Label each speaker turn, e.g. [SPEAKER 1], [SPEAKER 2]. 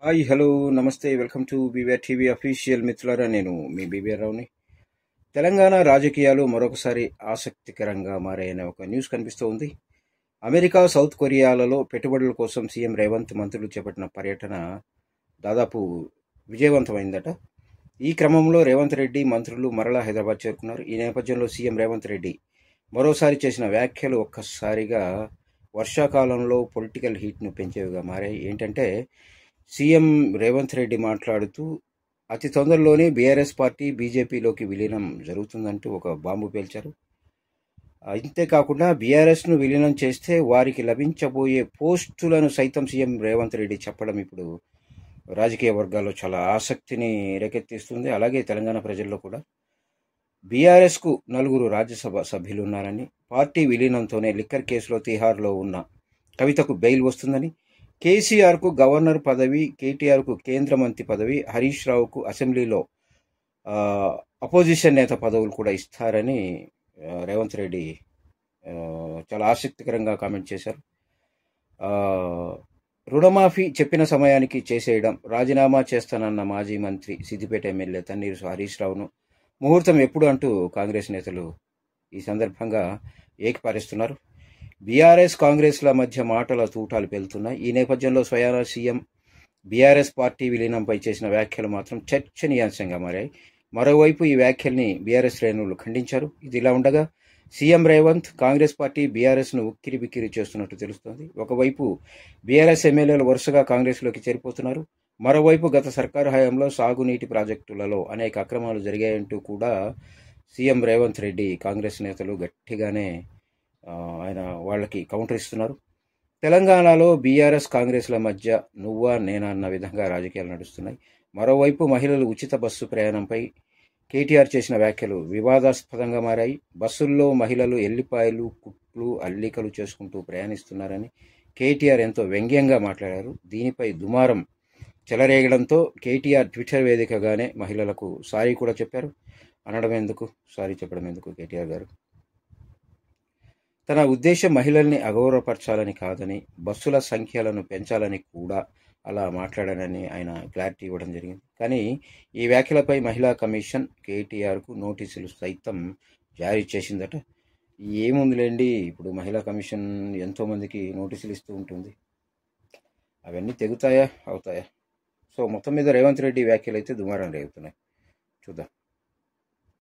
[SPEAKER 1] Hi hello నమస్తే welcome to BVR TV official మిత్రులారా. నేను మీ బీవీఆర్ రావుని. తెలంగాణ రాజకీయాలు మరొకసారి ఆసక్తికరంగా మారాయనే ఒక న్యూస్ కనిపిస్తూ ఉంది. అమెరికా, సౌత్ కొరియాలలో పెట్టుబడుల కోసం సీఎం రేవంత్ మంత్రులు చేపట్టిన పర్యటన దాదాపు విజయవంతమైందట. ఈ క్రమంలో రేవంత్ రెడ్డి మంత్రులు మరలా హైదరాబాద్ చేరుకున్నారు. ఈ నేపథ్యంలో సీఎం రేవంత్ రెడ్డి మరోసారి చేసిన వ్యాఖ్యలు ఒక్కసారిగా వర్షాకాలంలో పొలిటికల్ హీట్ను పెంచేవిగా మారాయి. ఏంటంటే సీఎం రేవంత్ రెడ్డి మాట్లాడుతూ అతి తొందరలోనే బీఆర్ఎస్ పార్టీ బీజేపీలోకి విలీనం జరుగుతుందంటూ ఒక బాంబు పేల్చారు. అంతేకాకుండా బీఆర్ఎస్ను విలీనం చేస్తే వారికి లభించబోయే పోస్టులను సైతం సీఎం రేవంత్ రెడ్డి చెప్పడం ఇప్పుడు రాజకీయ వర్గాల్లో చాలా ఆసక్తిని రేకెత్తిస్తుంది. అలాగే తెలంగాణ ప్రజల్లో కూడా బీఆర్ఎస్కు 4 రాజ్యసభ సభ్యులున్నారని, పార్టీ విలీనంతోనే లిక్కర్ కేసులో తిహార్లో ఉన్న కవితకు బెయిల్ వస్తుందని, కేసీఆర్కు గవర్నర్ పదవి, కేటీఆర్కు కేంద్ర మంత్రి పదవి, హరీష్ రావుకు అసెంబ్లీలో అపోజిషన్ నేత పదవులు కూడా ఇస్తారని రేవంత్ రెడ్డి చాలా ఆసక్తికరంగా కామెంట్ చేశారు. రుణమాఫీ చెప్పిన సమయానికి చేసేయడం, రాజీనామా చేస్తానన్న మాజీ మంత్రి సిద్దిపేట ఎమ్మెల్యే తన్నీరు హరీష్ రావును ముహూర్తం ఎప్పుడు అంటూ కాంగ్రెస్ నేతలు ఈ సందర్భంగా ఏకిపారేస్తున్నారు. బీఆర్ఎస్ కాంగ్రెస్ల మధ్య మాటల తూటాలు పెళ్తున్నాయి. ఈ నేపథ్యంలో స్వయాన సీఎం బీఆర్ఎస్ పార్టీ విలీనంపై చేసిన వ్యాఖ్యలు మాత్రం చర్చనీయాంశంగా మారాయి. మరోవైపు ఈ వ్యాఖ్యల్ని బీఆర్ఎస్ శ్రేణులు ఖండించారు. ఇది ఇలా ఉండగా సీఎం రేవంత్ కాంగ్రెస్ పార్టీ బీఆర్ఎస్ను ఉక్కిరి బిక్కిరి చేస్తున్నట్టు తెలుస్తోంది. ఒకవైపు బీఆర్ఎస్ ఎమ్మెల్యేలు వరుసగా కాంగ్రెస్లోకి చేరిపోతున్నారు. మరోవైపు గత సర్కారు హయాంలో సాగునీటి ప్రాజెక్టులలో అనేక అక్రమాలు జరిగాయంటూ కూడా సీఎం రేవంత్ రెడ్డి కాంగ్రెస్ నేతలు గట్టిగానే ఆయన వాళ్ళకి కౌంటర్ ఇస్తున్నారు. తెలంగాణలో బీఆర్ఎస్ కాంగ్రెస్ల మధ్య నువ్వా నేనా అన్న విధంగా రాజకీయాలు నడుస్తున్నాయి. మరోవైపు మహిళలు ఉచిత బస్సు ప్రయాణంపై కేటీఆర్ చేసిన వ్యాఖ్యలు వివాదాస్పదంగా మారాయి. బస్సుల్లో మహిళలు ఎల్లిపాయలు, కుట్లు, అల్లికలు చేసుకుంటూ ప్రయాణిస్తున్నారని కేటీఆర్ ఎంతో వ్యంగ్యంగా మాట్లాడారు. దీనిపై దుమారం చెలరేగడంతో కేటీఆర్ ట్విట్టర్ వేదికగానే మహిళలకు సారీ కూడా చెప్పారు. అనడం ఎందుకు, సారీ చెప్పడం ఎందుకు కేటీఆర్ గారు? తన ఉద్దేశం మహిళల్ని అగౌరవపరచాలని కాదని, బస్సుల సంఖ్యలను పెంచాలని కూడా అలా మాట్లాడానని ఆయన క్లారిటీ ఇవ్వడం జరిగింది. కానీ ఈ వ్యాఖ్యలపై మహిళా కమిషన్ కేటీఆర్కు నోటీసులు సైతం జారీ చేసిందట. ఏముందిలేండి, ఇప్పుడు మహిళా కమిషన్ ఎంతోమందికి నోటీసులు ఇస్తూ ఉంటుంది. అవన్నీ తెగుతాయా అవుతాయా? సో మొత్తం మీద రేవంత్ రెడ్డి వ్యాఖ్యలు అయితే దుమారం రేగుతున్నాయి. చూద్దాం.